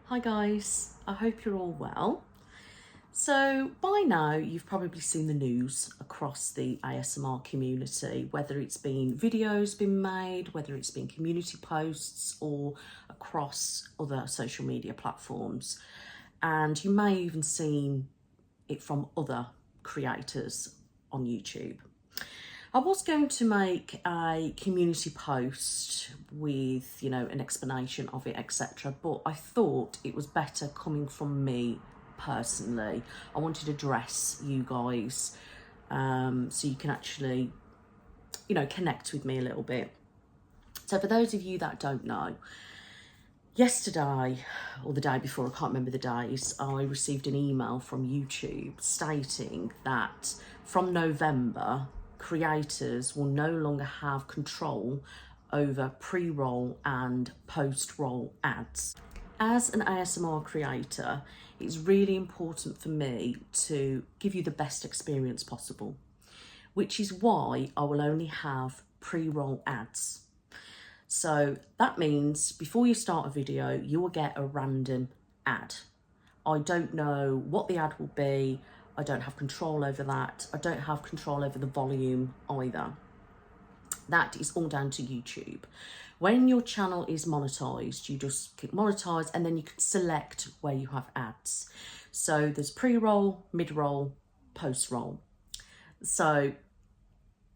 Hi guys, I hope you're all well. So by now you've probably seen the news across the ASMR community, whether it's been videos been made, whether it's been community posts or across other social media platforms. And you may even seen it from other creators on YouTube. I was going to make a community post with, an explanation of it, etc. But I thought it was better coming from me personally. I wanted to address you guys so you can actually, connect with me a little bit. So for those of you that don't know, yesterday or the day before, I can't remember the days, I received an email from YouTube stating that from November, creators will no longer have control over pre-roll and post-roll ads. As an ASMR creator, it's really important for me to give you the best experience possible, which is why I will only have pre-roll ads. So that means before you start a video, you will get a random ad. I don't know what the ad will be. I don't have control over that. I don't have control over the volume either. That is all down to YouTube. When your channel is monetized, you just click monetize and then you can select where you have ads. So there's pre-roll, mid-roll, post-roll. So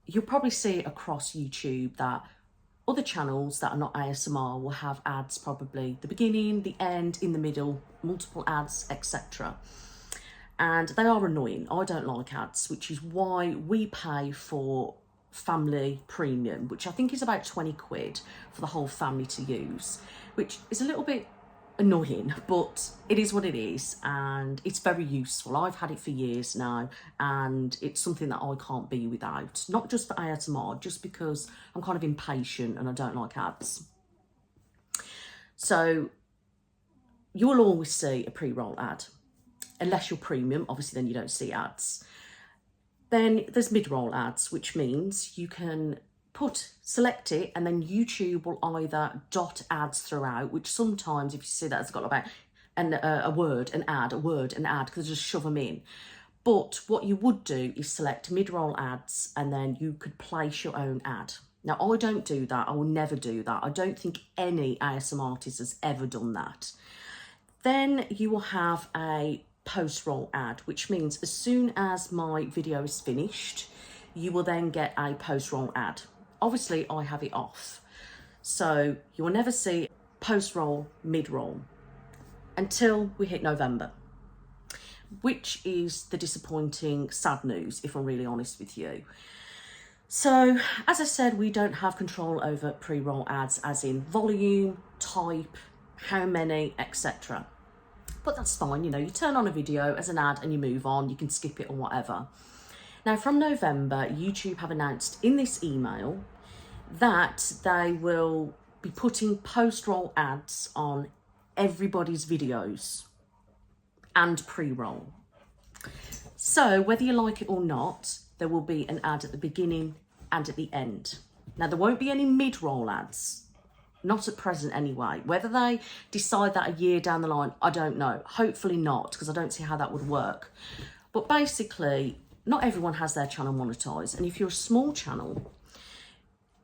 you'll probably see across YouTube that other channels that are not ASMR will have ads probably the beginning, the end, in the middle, multiple ads, etc. And they are annoying. I don't like ads, which is why we pay for family premium, which I think is about 20 quid for the whole family to use, which is a little bit annoying, but it is what it is and it's very useful. I've had it for years now and it's something that I can't be without, not just for ASMR, just because I'm kind of impatient and I don't like ads. So you will always see a pre-roll ad, unless you're premium, obviously then you don't see ads. Then there's mid-roll ads, which means you can select it and then YouTube will either dot ads throughout, which sometimes if you see that it's got about a word, an ad, because just shove them in. But what you would do is select mid-roll ads and then you could place your own ad. Now, I don't do that. I will never do that. I don't think any ASMR artist has ever done that. Then you will have a post-roll ad, which means as soon as my video is finished, you will then get a post-roll ad. Obviously, I have it off. So you will never see post-roll, mid-roll until we hit November, which is the disappointing, sad news, if I'm really honest with you. So, as I said, we don't have control over pre-roll ads, as in volume, type, how many, etc. But that's fine, you turn on a video as an ad and you move on, you can skip it or whatever. Now, from November, YouTube have announced in this email that they will be putting post-roll ads on everybody's videos and pre-roll. So whether you like it or not, there will be an ad at the beginning and at the end. Now, there won't be any mid-roll ads. Not at present anyway. Whether they decide that a year down the line, I don't know. Hopefully not, because I don't see how that would work. But basically, not everyone has their channel monetized. And if you're a small channel,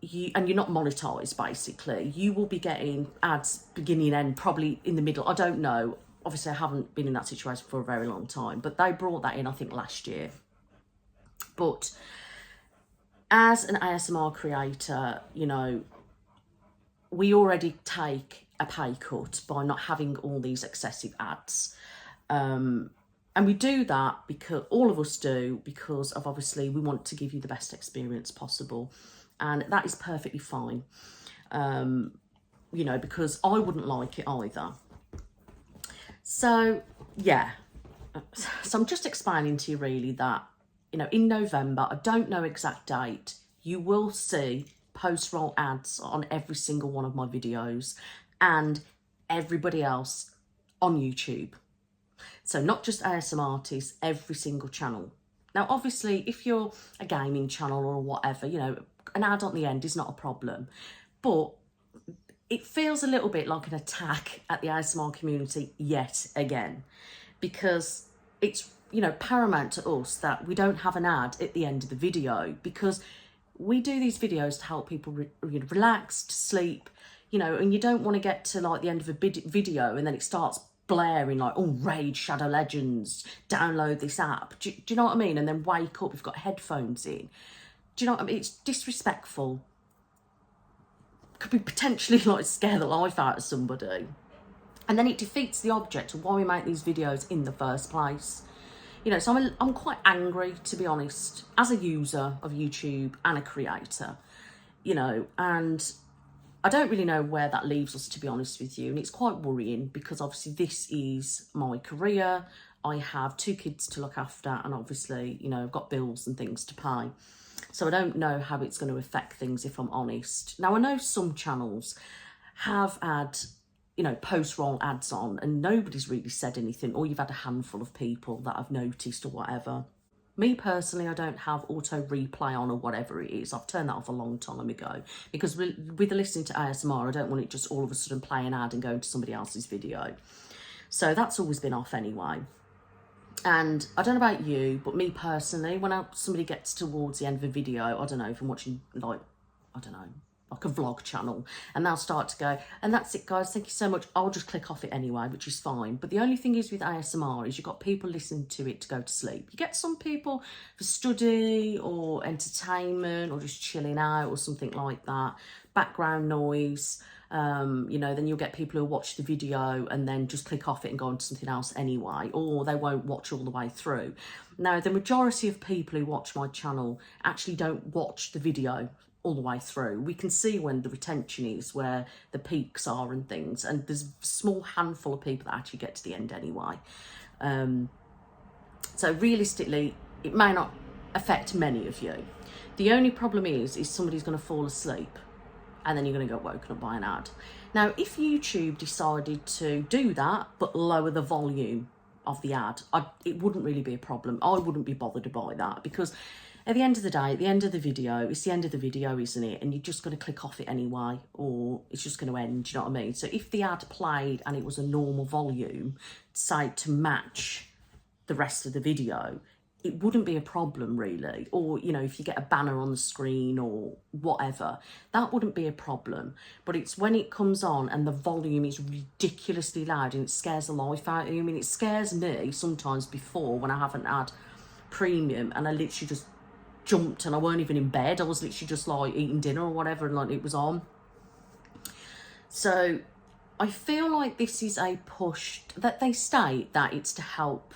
and you're not monetized, basically, you will be getting ads beginning and end, probably in the middle. I don't know. Obviously, I haven't been in that situation for a very long time. But they brought that in, I think, last year. But as an ASMR creator, we already take a pay cut by not having all these excessive ads. And we do that because all of us do, because of obviously we want to give you the best experience possible. And that is perfectly fine, because I wouldn't like it either. So, yeah. So I'm just explaining to you really that, in November, I don't know exact date, you will see post-roll ads on every single one of my videos and everybody else on YouTube. So not just ASMR artists, every single channel. Now, obviously, if you're a gaming channel or whatever, an ad on the end is not a problem. But it feels a little bit like an attack at the ASMR community yet again, because it's, you know, paramount to us that we don't have an ad at the end of the video, because we do these videos to help people relax, to sleep, you know, and you don't want to get to like the end of a video and then it starts blaring like, oh, Raid Shadow Legends, download this app. Do you know what I mean? And then wake up, we've got headphones in. Do you know what I mean? It's disrespectful. Could be potentially like scare the life out of somebody. And then it defeats the object of why we make these videos in the first place. You know, so I'm quite angry, to be honest, as a user of YouTube and a creator, you know, and I don't really know where that leaves us, to be honest with you. And it's quite worrying because obviously this is my career. I have 2 kids to look after and obviously, you know, I've got bills and things to pay. So I don't know how it's going to affect things, if I'm honest. Now, I know some channels have had, you know, post-roll ads on and nobody's really said anything, or you've had a handful of people that I've noticed or whatever. Me personally, I don't have auto replay on or whatever it is. I've turned that off a long time ago because with listening to ASMR, I don't want it just all of a sudden play an ad and go into somebody else's video. So that's always been off anyway. And I don't know about you, but me personally, when somebody gets towards the end of a video, I don't know, if I'm watching like, I don't know, like a vlog channel, and they'll start to go, and that's it guys, thank you so much, I'll just click off it anyway, which is fine. But the only thing is with ASMR is you've got people listening to it to go to sleep. You get some people for study or entertainment or just chilling out or something like that, background noise, you know, then you'll get people who watch the video and then just click off it and go on to something else anyway, or they won't watch all the way through. Now, the majority of people who watch my channel actually don't watch the video all the way through. We can see when the retention is, where the peaks are and things, and there's a small handful of people that actually get to the end anyway. So realistically, it may not affect many of you. The only problem is somebody's going to fall asleep and then you're going to get woken up by an ad. Now, if YouTube decided to do that but lower the volume of the ad, it wouldn't really be a problem. I wouldn't be bothered by that, because at the end of the day, at the end of the video, it's the end of the video, isn't it? And you're just going to click off it anyway, or it's just going to end, do you know what I mean? So if the ad played and it was a normal volume, say to match the rest of the video, it wouldn't be a problem really. Or, you know, if you get a banner on the screen or whatever, that wouldn't be a problem. But it's when it comes on and the volume is ridiculously loud and it scares the life out of you. I mean, it scares me sometimes before when I haven't had premium and I literally just jumped and I weren't even in bed. I was literally just like eating dinner or whatever and like it was on. So I feel like this is a push that they state that it's to help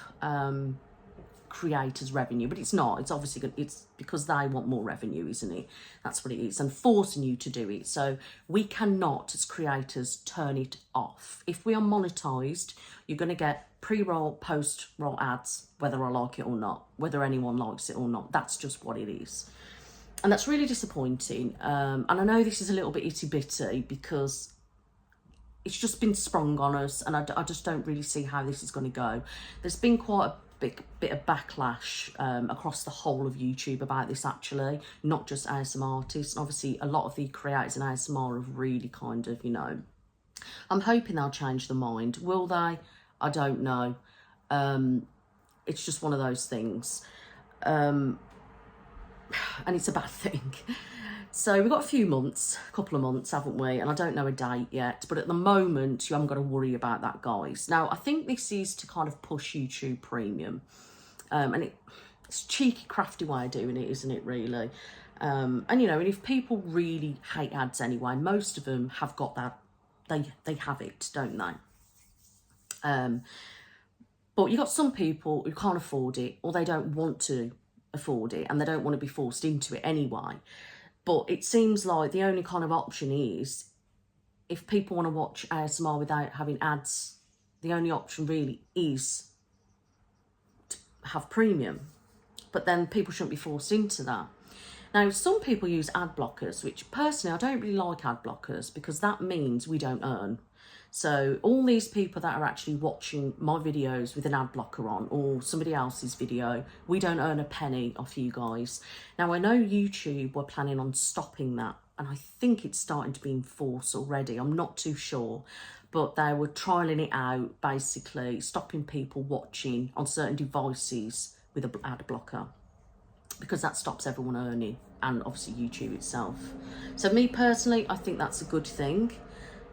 creators revenue, but it's not. It's obviously good. It's because they want more revenue, isn't it? That's what it is, and forcing you to do it. So we cannot, as creators, turn it off. If we are monetized, you're going to get pre-roll, post-roll ads, whether I like it or not, whether anyone likes it or not. That's just what it is, and that's really disappointing. And I know this is a little bit itty-bitty because it's just been sprung on us, and I just don't really see how this is going to go. There's been quite a bit of backlash across the whole of YouTube about this, actually, not just ASMR artists. And obviously a lot of the creators in ASMR have really kind of, you know, I'm hoping they'll change their mind. Will they? I don't know. It's just one of those things, and it's a bad thing. So we've got a couple of months, haven't we? And I don't know a date yet, but at the moment, you haven't got to worry about that, guys. Now, I think this is to kind of push YouTube Premium. And it's a cheeky, crafty way of doing it, isn't it, really? And, you know, and if people really hate ads anyway, most of them have got that, they have it, don't they? But you've got some people who can't afford it, or they don't want to afford it, and they don't want to be forced into it anyway. But it seems like the only kind of option is, if people want to watch ASMR without having ads, the only option really is to have premium. But then people shouldn't be forced into that. Now, some people use ad blockers, which personally I don't really like ad blockers, because that means we don't earn. So all these people that are actually watching my videos with an ad blocker on, or somebody else's video, we don't earn a penny off you guys. Now, I know YouTube were planning on stopping that, and I think it's starting to be enforced already. I'm not too sure, but they were trialling it out, basically stopping people watching on certain devices with an ad blocker, because that stops everyone earning, and obviously YouTube itself. So me personally, I think that's a good thing.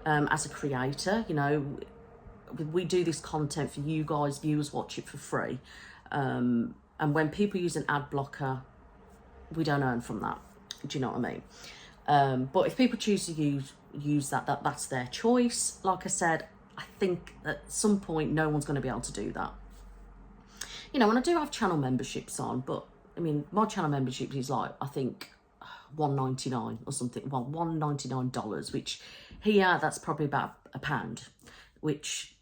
As a creator, you know, we do this content for you guys, viewers watch it for free. And when people use an ad blocker, we don't earn from that. Do you know what I mean? But if people choose to use that's their choice. Like I said, I think at some point no one's going to be able to do that. You know, and I do have channel memberships on, but I mean, my channel membership is like, I think $1.99 or something. Well, $1.99, which here that's probably about £1, which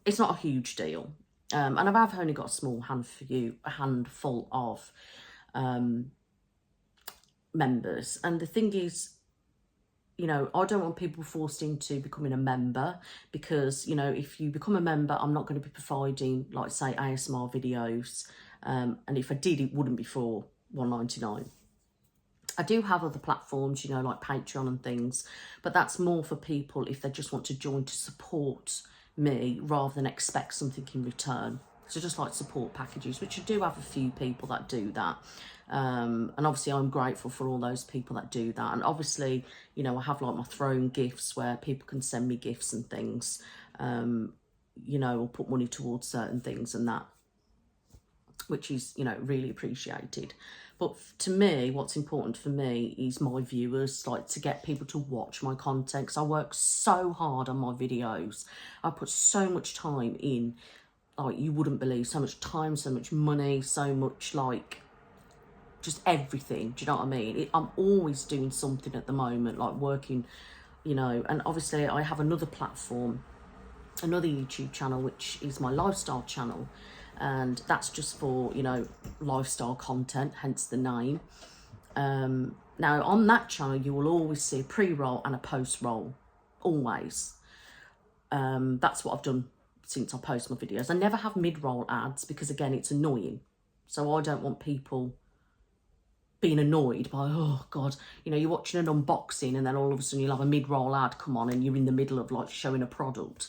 it's not a huge deal. And I've only got a small handful of members. And the thing is, you know, I don't want people forced into becoming a member, because, you know, if you become a member, I'm not going to be providing, like, say, ASMR videos. And if I did, it wouldn't be for $1.99. I do have other platforms, you know, like Patreon and things, but that's more for people if they just want to join to support me rather than expect something in return. So just like support packages, which I do have a few people that do that. And obviously I'm grateful for all those people that do that. And obviously, you know, I have like my throne gifts where people can send me gifts and things, you know, or put money towards certain things and that, which is, you know, really appreciated. But to me, what's important for me is my viewers, like to get people to watch my content, because I work so hard on my videos. I put so much time in, like you wouldn't believe, so much time, so much money, so much, like, just everything. Do you know what I mean? I'm always doing something at the moment, like working, you know. And obviously I have another platform, another YouTube channel, which is my lifestyle channel, and that's just for, you know, lifestyle content, hence the name. Now on that channel you will always see a pre-roll and a post-roll, always. That's what I've done since I post my videos. I never have mid-roll ads, because again, it's annoying. So I don't want people being annoyed by, oh God, you know, you're watching an unboxing and then all of a sudden you'll have a mid-roll ad come on and you're in the middle of like showing a product.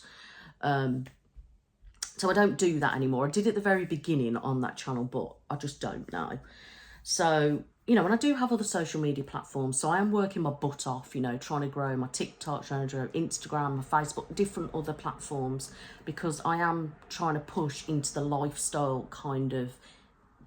So I don't do that anymore. I did at the very beginning on that channel, but I just don't now. So, you know, and I do have other social media platforms. So I am working my butt off, you know, trying to grow my TikTok, trying to grow Instagram, my Facebook, different other platforms, because I am trying to push into the lifestyle kind of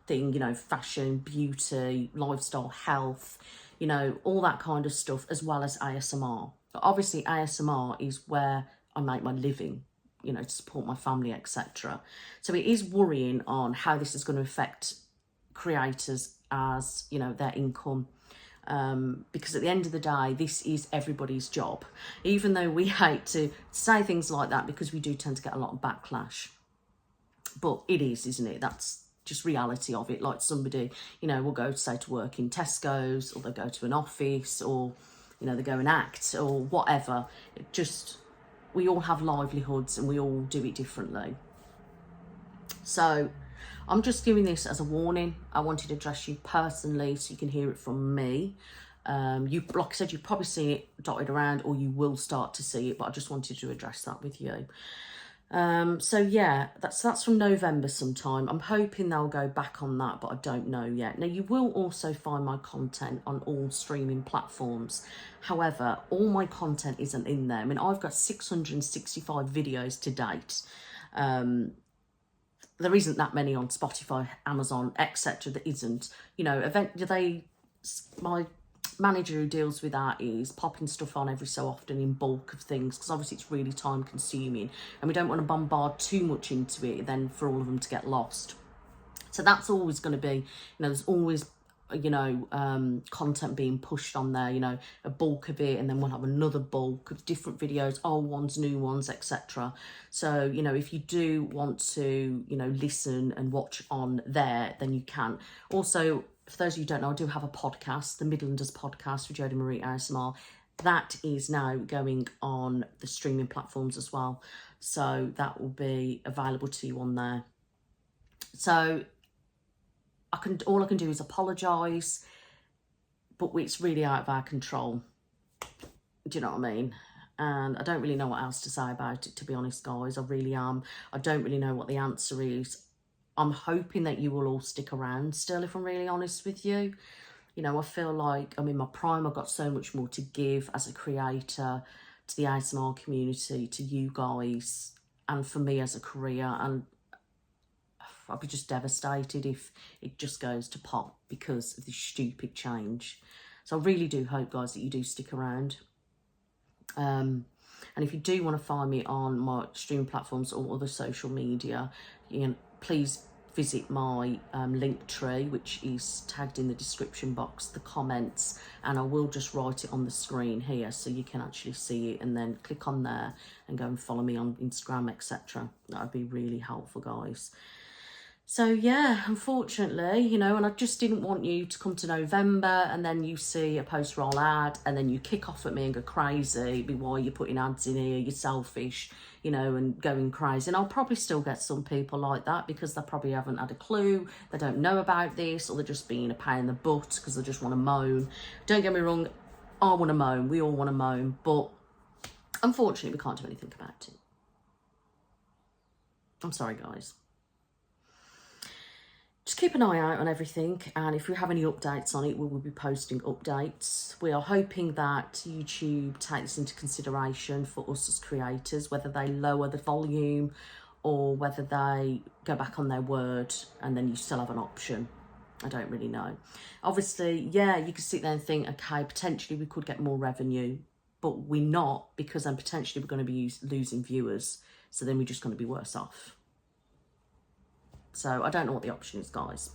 thing, you know, fashion, beauty, lifestyle, health, you know, all that kind of stuff, as well as ASMR. But obviously ASMR is where I make my living, you know, to support my family, etc. So it is worrying on how this is going to affect creators, as, you know, their income. Because at the end of the day, this is everybody's job, even though we hate to say things like that, because we do tend to get a lot of backlash. But it is, isn't it? That's just reality of it. Like somebody, you know, will go, say, to work in Tesco's, or they'll go to an office, or, you know, they go and act or whatever. It just, we all have livelihoods and we all do it differently. So I'm just giving this as a warning. I wanted to address you personally so you can hear it from me. You, like I said, you've probably seen it dotted around, or you will start to see it, but I just wanted to address that with you. So yeah, that's from November sometime. I'm hoping they'll go back on that, but I don't know yet. Now, you will also find my content on all streaming platforms. However, all my content isn't in there. I mean, I've got 665 videos to date. There isn't that many on Spotify, Amazon, etc. That isn't, you know, my manager who deals with that is popping stuff on every so often in bulk of things, because obviously it's really time consuming and we don't want to bombard too much into it then for all of them to get lost. So that's always going to be, you know, there's always, you know, content being pushed on there, you know, a bulk of it, and then we'll have another bulk of different videos, old ones, new ones, etc. So, you know, if you do want to, you know, listen and watch on there, then you can. Also, for those of you who don't know, I do have a podcast, the Midlanders podcast with Jodie Marie ASMR. That is now going on the streaming platforms as well. So that will be available to you on there. So all I can do is apologise, but it's really out of our control. Do you know what I mean? And I don't really know what else to say about it, to be honest, guys. I really am. I don't really know what the answer is. I'm hoping that you will all stick around still, if I'm really honest with you. You know, I feel like I'm in my prime. I've got so much more to give as a creator to the ASMR community, to you guys, and for me as a career. And I'd be just devastated if it just goes to pot because of this stupid change. So I really do hope, guys, that you do stick around. And if you do want to find me on my stream platforms or other social media, please visit my link tree, which is tagged in the description box, the comments, and I will just write it on the screen here so you can actually see it, and then click on there and go and follow me on Instagram, etc. That would be really helpful, guys. So yeah, unfortunately, you know, and I just didn't want you to come to November and then you see a post-roll ad and then you kick off at me and go crazy. Why you're putting ads in here, you're selfish, you know, and going crazy. And I'll probably still get some people like that because they probably haven't had a clue, they don't know about this, or they're just being a pain in the butt because they just want to moan. Don't get me wrong, I want to moan, we all want to moan, but unfortunately we can't do anything about it. I'm sorry, guys. Just keep an eye out on everything, and if we have any updates on it, we will be posting updates. We are hoping that YouTube takes into consideration for us as creators, whether they lower the volume or whether they go back on their word and then you still have an option. I don't really know. Obviously, yeah, you could sit there and think, okay, potentially we could get more revenue, but we're not, because then potentially we're going to be losing viewers. So then we're just going to be worse off. So I don't know what the option is, guys.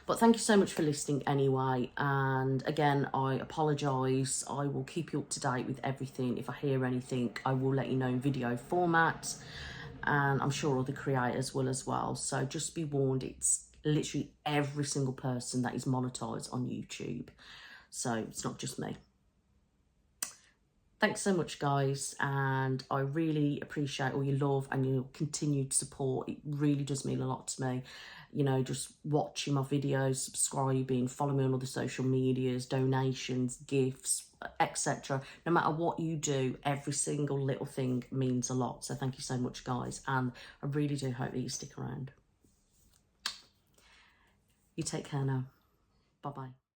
But thank you so much for listening anyway. And again, I apologise. I will keep you up to date with everything. If I hear anything, I will let you know in video format. And I'm sure other creators will as well. So just be warned, it's literally every single person that is monetized on YouTube. So it's not just me. Thanks so much, guys, and I really appreciate all your love and your continued support. It really does mean a lot to me. You know, just watching my videos, subscribing, following me on other social medias, donations, gifts, etc. No matter what you do, every single little thing means a lot. So thank you so much, guys, and I really do hope that you stick around. You take care now. Bye-bye.